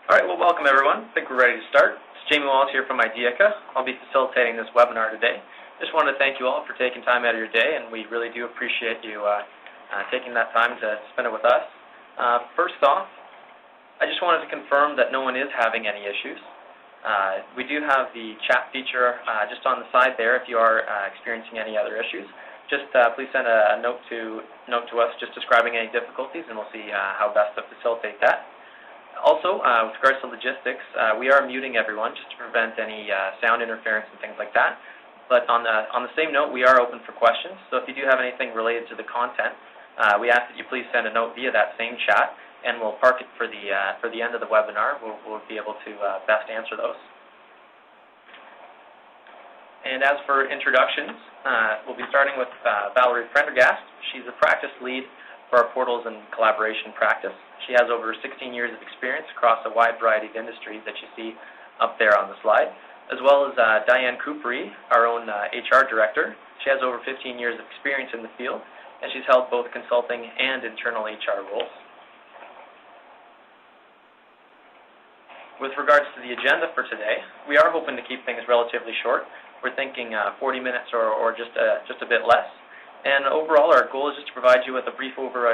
All right, well, welcome everyone. I think we're ready to start. It's Jamie Wallace here from Ideaca. I'll be facilitating this webinar today. Just want to thank you all for taking time out of your day, and we really do appreciate you taking that time to spend it with us. First off, I just wanted to confirm that no one is having any issues. We do have the chat feature just on the side there if you are experiencing any other issues. Just please send a note to us just describing any difficulties, and we'll see how best to facilitate that. Also, with regards to logistics, we are muting everyone just to prevent any sound interference and things like that. But on the same note, we are open for questions. So if you do have anything related to the content, we ask that you please send a note via that same chat, and we'll park it for the end of the webinar. We'll be able to best answer those. And as for introductions, we'll be starting with Valerie Prendergast. She's a practice lead for our portals and collaboration practice. She has over 16 years of experience across a wide variety of industries that you see up there on the slide, as well as Diane Coupery, our own HR director. She has over 15 years of experience in the field, and she's held both consulting and internal HR roles. With regards to the agenda for today, we are hoping to keep things relatively short. We're thinking 40 minutes or just a bit less. And overall, our goal is just to provide you with a brief overview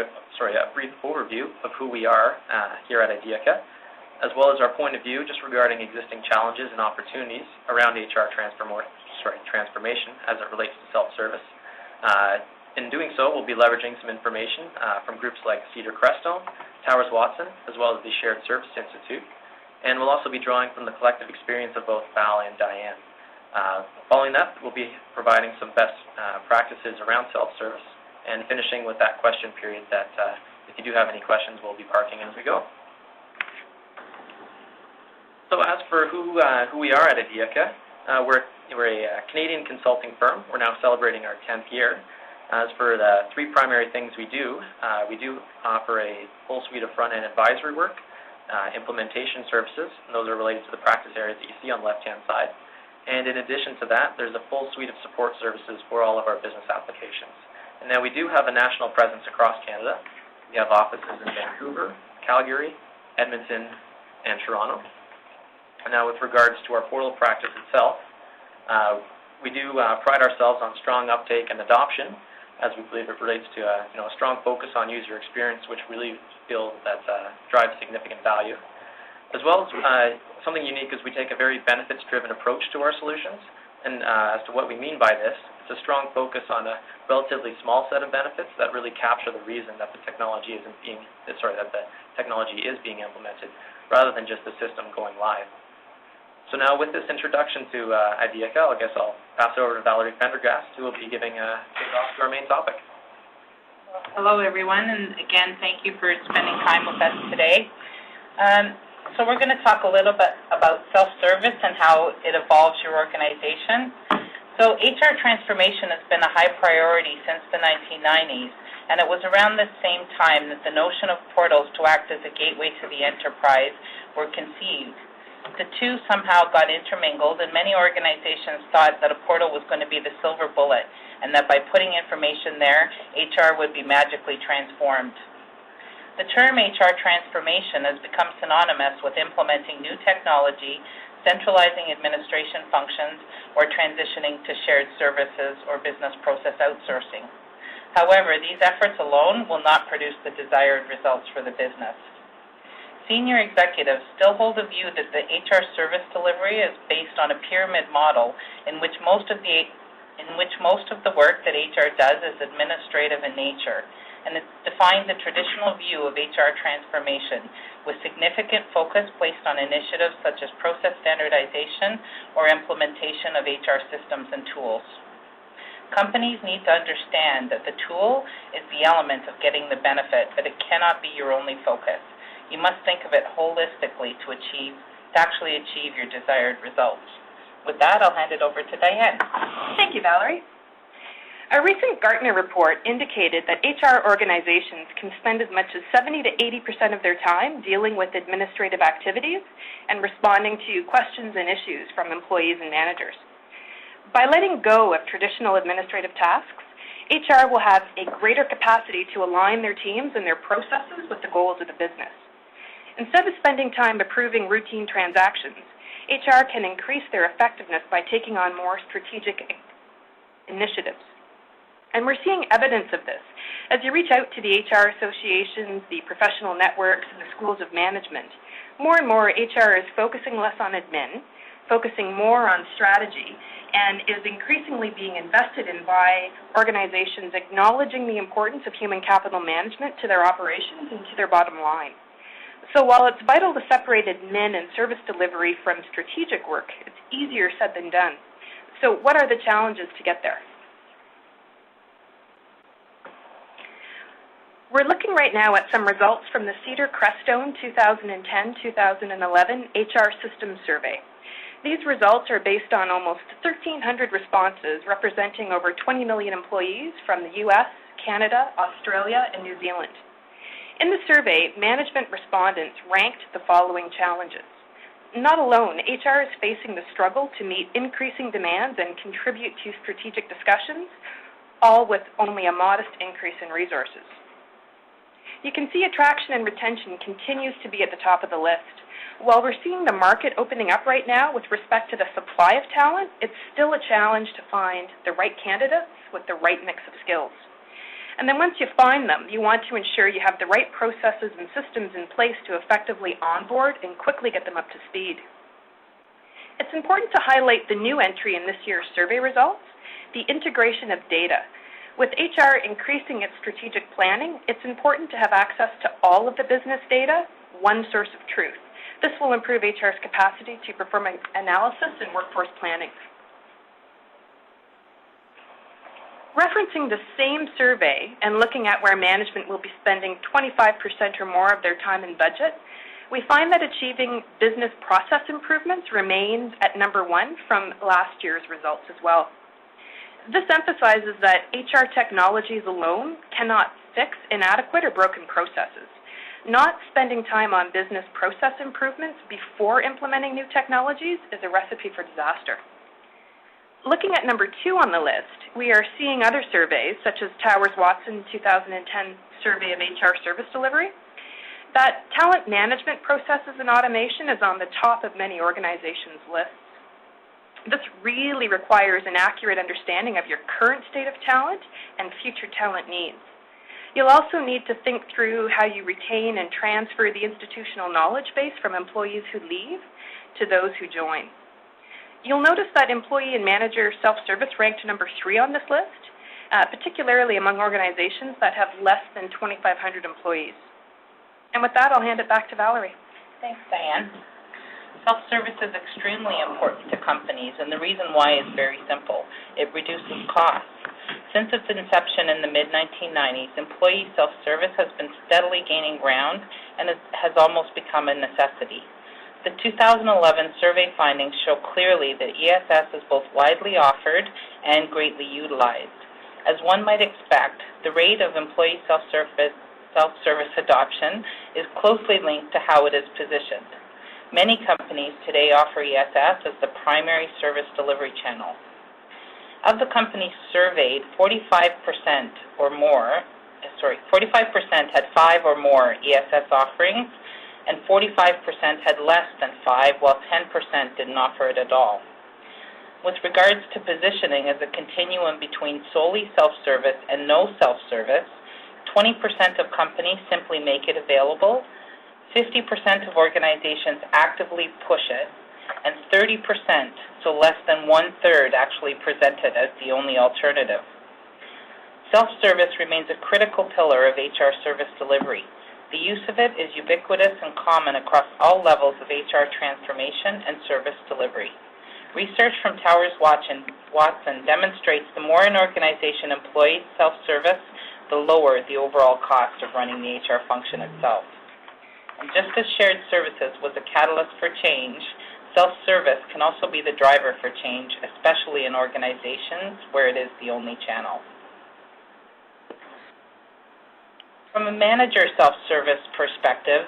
of who we are here at Ideaca, as well as our point of view just regarding existing challenges and opportunities around HR transformation as it relates to self-service. In doing so, we'll be leveraging some information from groups like Cedar Crestone, Towers Watson, as well as the Shared Service Institute. And we'll also be drawing from the collective experience of both Val and Diane. Following that, we'll be providing some best practices around self-service and finishing with that question period that if you do have any questions, we'll be parking as we go. So as for who we are at Ideaca, we're a Canadian consulting firm. We're now celebrating our 10th year. As for the three primary things we do offer a full suite of front-end advisory work, implementation services, and those are related to the practice areas that you see on the left-hand side. And in addition to that, there's a full suite of support services for all of our business applications. And now we do have a national presence across Canada. We have offices in Vancouver, Calgary, Edmonton, and Toronto. And now with regards to our portal practice itself, we do pride ourselves on strong uptake and adoption, as we believe it relates to a strong focus on user experience, which really feel that drives significant value. As well as something unique is we take a very benefits-driven approach to our solutions, and as to what we mean by this, it's a strong focus on a relatively small set of benefits that really capture the reason that the technology is being implemented, rather than just the system going live. So now, with this introduction to Ideaca, I guess I'll pass it over to Valerie Prendergast, who will be giving a kick-off to our main topic. Hello, everyone, and again, thank you for spending time with us today. So we're going to talk a little bit about self-service and how it evolves your organization. So HR transformation has been a high priority since the 1990s, and it was around the same time that the notion of portals to act as a gateway to the enterprise were conceived. The two somehow got intermingled, and many organizations thought that a portal was going to be the silver bullet, and that by putting information there, HR would be magically transformed. The term HR transformation has become synonymous with implementing new technology, centralizing administration functions, or transitioning to shared services or business process outsourcing. However, these efforts alone will not produce the desired results for the business. Senior executives still hold a view that the HR service delivery is based on a pyramid model in which most of the work that HR does is administrative in nature, and it defines a traditional view of HR transformation with significant focus placed on initiatives such as process standardization or implementation of HR systems and tools. Companies need to understand that the tool is the element of getting the benefit, but it cannot be your only focus. You must think of it holistically to actually achieve your desired results. With that, I'll hand it over to Diane. Thank you, Valerie. A recent Gartner report indicated that HR organizations can spend as much as 70 to 80% of their time dealing with administrative activities and responding to questions and issues from employees and managers. By letting go of traditional administrative tasks, HR will have a greater capacity to align their teams and their processes with the goals of the business. Instead of spending time approving routine transactions, HR can increase their effectiveness by taking on more strategic initiatives. And we're seeing evidence of this. As you reach out to the HR associations, the professional networks, and the schools of management, more and more HR is focusing less on admin, focusing more on strategy, and is increasingly being invested in by organizations acknowledging the importance of human capital management to their operations and to their bottom line. So while it's vital to separate admin and service delivery from strategic work, it's easier said than done. So what are the challenges to get there? We're looking right now at some results from the Cedar Crestone 2010-2011 HR Systems Survey. These results are based on almost 1,300 responses representing over 20 million employees from the U.S., Canada, Australia, and New Zealand. In the survey, management respondents ranked the following challenges. Not alone, HR is facing the struggle to meet increasing demands and contribute to strategic discussions, all with only a modest increase in resources. You can see attraction and retention continues to be at the top of the list. While we're seeing the market opening up right now with respect to the supply of talent, it's still a challenge to find the right candidates with the right mix of skills. And then once you find them, you want to ensure you have the right processes and systems in place to effectively onboard and quickly get them up to speed. It's important to highlight the new entry in this year's survey results, the integration of data. With HR increasing its strategic planning, it's important to have access to all of the business data, one source of truth. This will improve HR's capacity to perform analysis and workforce planning. Referencing the same survey and looking at where management will be spending 25% or more of their time and budget, we find that achieving business process improvements remains at number one from last year's results as well. This emphasizes that HR technologies alone cannot fix inadequate or broken processes. Not spending time on business process improvements before implementing new technologies is a recipe for disaster. Looking at number 2 on the list, we are seeing other surveys, such as Towers-Watson 2010 survey of HR service delivery, that talent management processes and automation is on the top of many organizations' lists. This really requires an accurate understanding of your current state of talent and future talent needs. You'll also need to think through how you retain and transfer the institutional knowledge base from employees who leave to those who join. You'll notice that employee and manager self-service ranked number 3 on this list, particularly among organizations that have less than 2,500 employees. And with that, I'll hand it back to Valerie. Thanks, Diane. Self-service is extremely important to companies, and the reason why is very simple. It reduces costs. Since its inception in the mid-1990s, employee self-service has been steadily gaining ground and has almost become a necessity. The 2011 survey findings show clearly that ESS is both widely offered and greatly utilized. As one might expect, the rate of employee self-service adoption is closely linked to how it is positioned. Many companies today offer ESS as the primary service delivery channel. Of the companies surveyed, 45% had 5 or more ESS offerings, and 45% had less than 5, while 10% didn't offer it at all. With regards to positioning as a continuum between solely self-service and no self-service, 20% of companies simply make it available, 50% of organizations actively push it, and 30%, so less than 1/3, actually present it as the only alternative. Self-service remains a critical pillar of HR service delivery. The use of it is ubiquitous and common across all levels of HR transformation and service delivery. Research from Towers-Watson demonstrates the more an organization employs self-service, the lower the overall cost of running the HR function itself. And just as shared services was a catalyst for change, self-service can also be the driver for change, especially in organizations where it is the only channel. From a manager self-service perspective,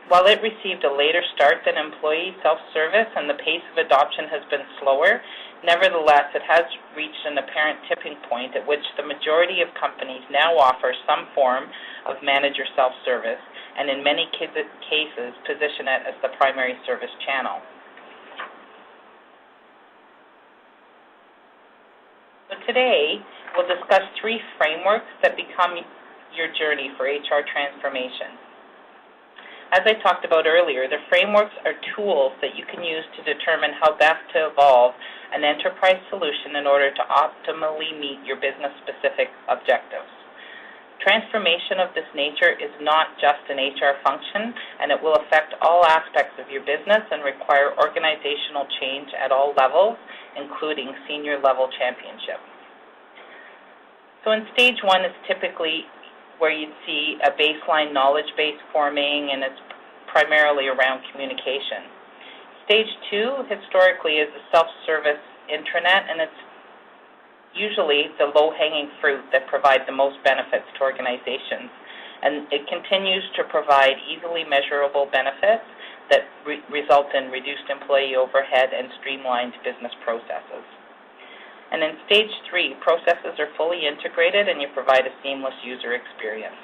while it received a later start than employee self-service and the pace of adoption has been slower, nevertheless, it has reached an apparent tipping point at which the majority of companies now offer some form of manager self-service, and in many cases position it as the primary service channel. So today, we'll discuss 3 frameworks that become your journey for HR transformation. As I talked about earlier, the frameworks are tools that you can use to determine how best to evolve an enterprise solution in order to optimally meet your business-specific objectives. Transformation of this nature is not just an HR function, and it will affect all aspects of your business and require organizational change at all levels, including senior-level championship. So in stage 1 is typically where you'd see a baseline knowledge base forming, and it's primarily around communication. Stage 2, historically, is the self-service intranet, and it's usually the low-hanging fruit that provide the most benefits to organizations. And it continues to provide easily measurable benefits that result in reduced employee overhead and streamlined business processes. And in stage 3, processes are fully integrated and you provide a seamless user experience.